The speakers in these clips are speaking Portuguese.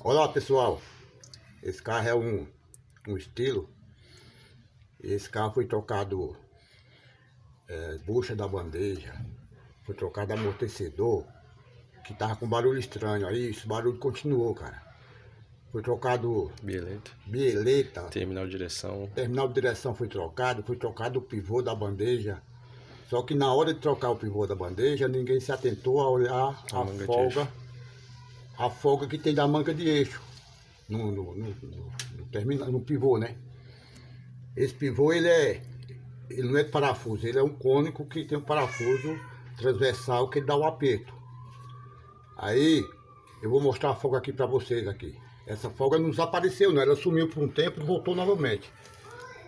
Olá pessoal, esse carro é um estilo. Esse carro foi trocado bucha da bandeja, foi trocado amortecedor, que tava com barulho estranho, aí esse barulho continuou, cara. Foi trocado bieleta, terminal de direção foi trocado o pivô da bandeja. Só que na hora de trocar o pivô da bandeja, ninguém se atentou a olhar a folga que tem da manga de eixo no pivô, né? Esse pivô ele não é de parafuso, ele é um cônico que tem um parafuso transversal que dá o aperto. Aí eu vou mostrar a folga aqui para vocês aqui. Essa folga não desapareceu, não, ela sumiu por um tempo e voltou novamente.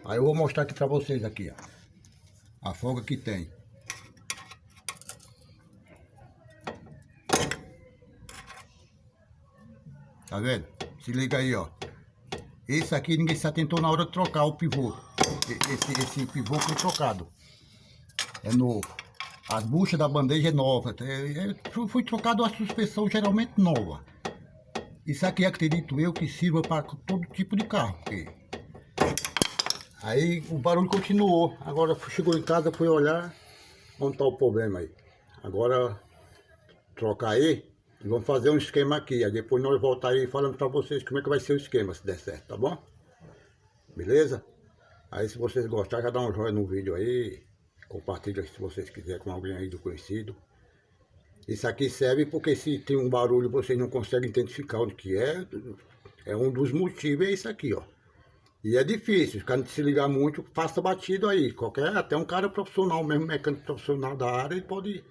Aí eu vou mostrar aqui para vocês aqui, ó, a folga que tem. Tá vendo? Se liga aí, ó. Esse aqui ninguém se atentou na hora de trocar o pivô. Esse pivô foi trocado. É novo. As buchas da bandeja é nova. Foi trocado a suspensão geralmente nova. Isso aqui acredito eu que sirva para todo tipo de carro. Aí o barulho continuou. Agora chegou em casa, foi olhar onde está o problema aí. Agora trocar aí. E vamos fazer um esquema aqui, aí depois nós voltar aí falando para vocês como é que vai ser o esquema, se der certo, tá bom? Beleza? Aí se vocês gostarem, já dá um joinha no vídeo aí, compartilha se vocês quiserem com alguém aí do conhecido. Isso aqui serve porque se tem um barulho vocês não conseguem identificar onde que é um dos motivos, é isso aqui, ó. E é difícil, se o cara não se ligar muito, passa batido aí, até um cara profissional mesmo, mecânico profissional da área, ele pode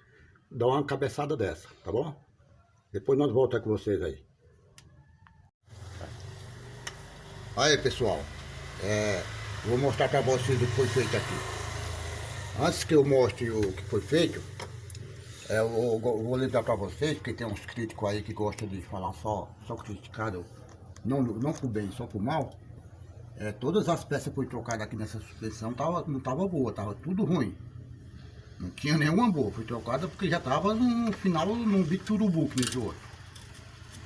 dar uma cabeçada dessa, tá bom? Depois nós voltamos com vocês aí. Aí pessoal, vou mostrar para vocês o que foi feito aqui. Antes que eu mostre o que foi feito, eu vou lembrar para vocês, porque tem uns críticos aí que gostam de falar só criticado, não por bem, só por mal. Todas as peças que foi trocadas aqui nessa suspensão não tava boa, tava tudo ruim. Não tinha nenhuma boa, foi trocada porque já estava no final, num bico urubu que nesse outro.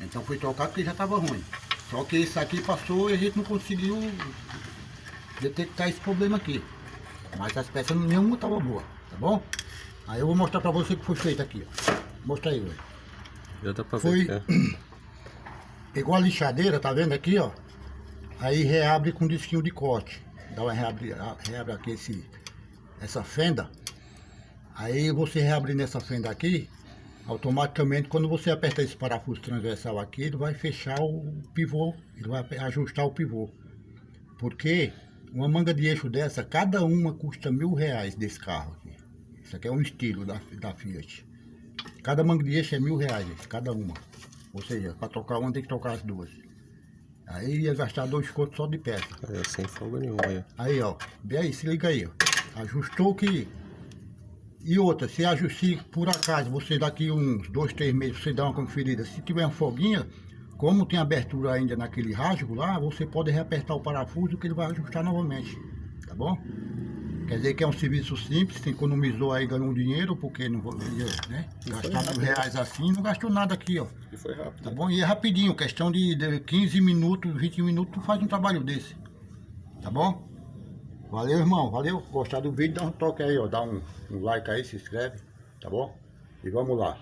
Então foi trocado porque já estava ruim. Só que isso aqui passou e a gente não conseguiu detectar esse problema aqui. Mas as peças nenhuma estava boa, tá bom? Aí eu vou mostrar para você o que foi feito aqui, ó. Mostra aí, velho. Já dá pra ver. Pegou a lixadeira, tá vendo aqui, ó? Aí reabre com disquinho de corte. Dá uma reabre aqui essa fenda. Aí você reabrir nessa fenda aqui, automaticamente quando você apertar esse parafuso transversal aqui, ele vai fechar o pivô, ele vai ajustar o pivô. Porque uma manga de eixo dessa, cada uma custa R$1.000 desse carro aqui. Isso aqui é um estilo da Fiat. Cada manga de eixo é R$1.000, cada uma. Ou seja, para trocar uma tem que trocar as duas. Aí ia gastar 2 contos só de peça. Sem folga nenhuma aí. Aí, ó, vê aí, se liga aí, ó. Ajustou que... E outra, se por acaso você daqui uns 2, 3 meses você dá uma conferida, se tiver uma folguinha, como tem abertura ainda naquele rasgo lá, você pode reapertar o parafuso que ele vai ajustar novamente, tá bom? Quer dizer que é um serviço simples, você economizou aí, ganhou um dinheiro, porque não vou, né? Gastar R$1.000 assim, não gastou nada aqui, ó. E foi rápido. Tá bom? E é rapidinho, questão de 15 minutos, 20 minutos, tu faz um trabalho desse, tá bom? Valeu, irmão, valeu. Gostar do vídeo, dá um toque aí, ó. Dá um like aí, se inscreve, tá bom? E vamos lá.